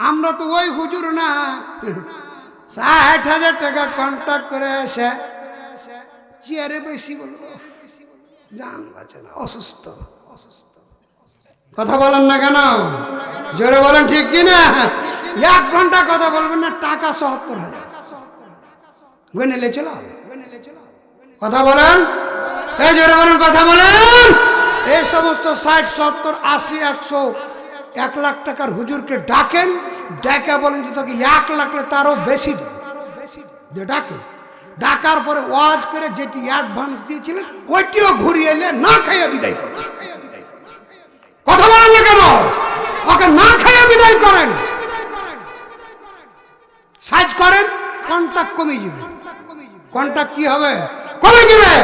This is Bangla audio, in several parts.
আমরা তো ওই হুজুর না ৬০,০০০ টাকা কন্ট্রাক্ট করে এসে চেয়ারে বেশি বলবো জান বাঁচে না, অসুস্থ। কথা বলেন না কেন? জোরে বলেন ঠিক কিনা? 1 ঘন্টা কথা বলবেন না, টাকা ৭০,০০০ গুনেলে চলো। কথা বলেন, এই জোরে বলেন, কথা বলেন। এই সমস্ত ৬০, ৭০, ৮০, ১০০, 1 লাখ টাকার হুজুরকে ডাকেন, ডাকা বলেন যে তোকে 1 লাখ তারও বেশি দেবে, ডাকেন। ডাকার পরে ওয়াজ করে যেটি অ্যাডভান্স দিয়েছিলেন ওইটিও ঘুরিয়ে এলে না খাইয়ে বিদায় করেন। কথা বলেন না কেন? ওকে না খাইয়ে বিদায় করেন, সাইজ করেন, কন্ট্রাক্ট কমে যাবে। কন্ট্রাক্ট কি হবে? কমে যাবে।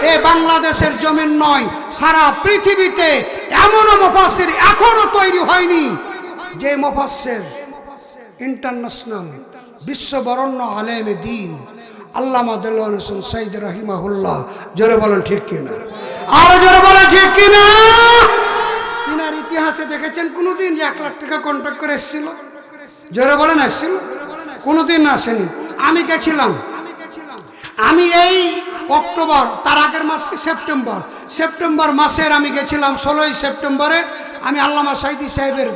এ বাংলাদেশের জমিন নয়, সারা পৃথিবীতে এমনও মুফাসসির এখনো তৈরি হয়নি যে মুফাসসির ইন্টারন্যাশনাল বিশ্ববরণ্য আলেমে দ্বীন আল্লামা দেলোয়ার হোসেন সাঈদী রাহিমাহুল্লাহ। জোরে বলেন ঠিক কিনা? আরো জোরে বলেন ঠিক কিনা? তিনার ইতিহাসে দেখেছেন কোনোদিন যে 1 লাখ টাকা কন্ট্রাক্ট করে এসেছিল? জোরে বলেন এসেছিল? কোনোদিন আসেনি। আমি গেছিলাম, আমি এই অক্টোবর, তার আগের মাস কি সেপ্টেম্বর মাসের আমি গেছিলাম 16ই সেপ্টেম্বরে। আমি আল্লামা সাঈদী সাহেবের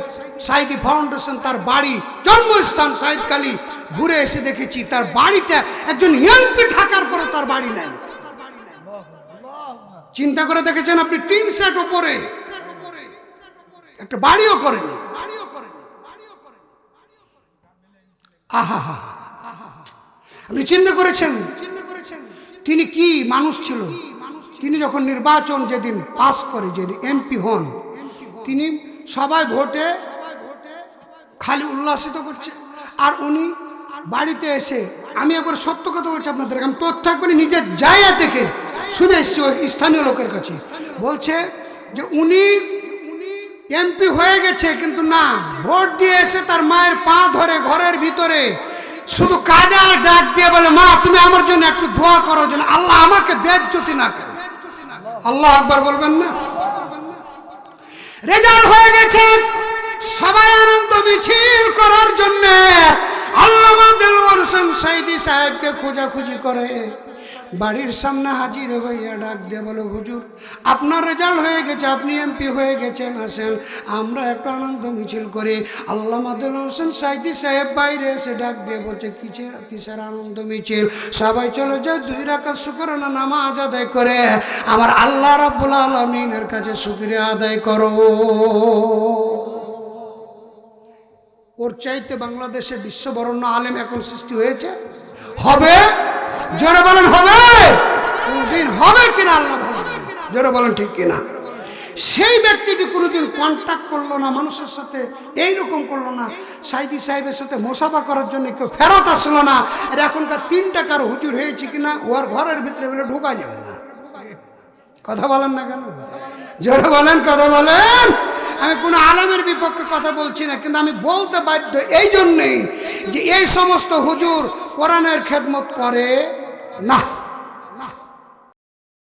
সাঈদী ফাউন্ডেশন, তার বাড়ি জন্মস্থান সাঈদকালী ঘুরে এসে দেখেছি তার বাড়িটা একজন এমপি থাকার পরে তার বাড়ি নাই। চিন্তা করে দেখেছেন আপনি? টিন সেট উপরে একটা বাড়িও করেনি। আহা, আপনি চিন্তা করেছেন তিনি কি মানুষ ছিল? তিনি যখন নির্বাচন যেদিন পাস করে, যেদিন এমপি হন, তিনি সবাই ভোটে খালি উল্লাসিত করছে, আর উনি বাড়িতে এসে, আমি একবার সত্য কথা বলছি আপনাদের, আমি তথ্য একবার নিজের জায়গা থেকে শুনে এসছি স্থানীয় লোকের কাছে, বলছে যে উনি এমপি হয়ে গেছে, কিন্তু না, ভোট দিয়ে এসে তার মায়ের পা ধরে ঘরের ভিতরে শুধু কাজার ডাক দিয়ে বলে, মা তুমি আমার জন্য একটু দোয়া করো যেন আল্লাহ আমাকে বেজ্জতি না করে। আল্লাহ আকবার বলবেন না? রেজাল্ট হয়ে গেছে, সবাই আনন্দ মিছিল করার জন্য আল্লামা দেলোয়ার হোসেন সাঈদী সাহেবকে খোঁজাখুঁজি করে বাড়ির সামনে হাজির হইয়া ডাক দিয়ে বলে, হুজুর আপনার রেজাল্ট হয়ে গেছে, আপনি এমপি হয়ে গেছেন, আসেন আমরা একটা আনন্দ মিছিল করি। আল্লামা দেলোয়ার হোসেন সাঈদী সাহেব বাইরে এসে ডাক দিয়ে বলছে, কিসের আনন্দ মিছিল? সবাই চলে যায় 2 রাকাত শুকরানা নামাজ আদায় করে আমার আল্লাহ রাব্বুল আলামিনের কাছে শুকরিয়া আদায় করো। ওর চাইতে বাংলাদেশে বিশ্ববরণ্য আলেম এখন সৃষ্টি হয়েছে? হবে? জোরে বলেন হবে? কোনদিন হবে কিনা আল্লাহ ভালো। জোরে বলেন ঠিক কিনা? সেই ব্যক্তিটি কোনোদিন কন্ট্যাক্ট করলো না মানুষের সাথে, এইরকম করলো না। সাঈদী সাহেবের সাথে মোসাফা করার জন্য কেউ ফেরত আসলো না। আর এখনকার 3 টাকার হুজুর হয়েছে কিনা ওর ঘরের ভিতরে বলে ঢোকা যাবে না। কথা বলেন না কেন? জোরে বলেন, কথা বলেন। আমি কোনো আলেমের বিপক্ষে কথা বলছি না, কিন্তু আমি বলতে বাধ্য এই জন্যেই যে এই সমস্ত হুজুর কোরআনের খেদমত করে না।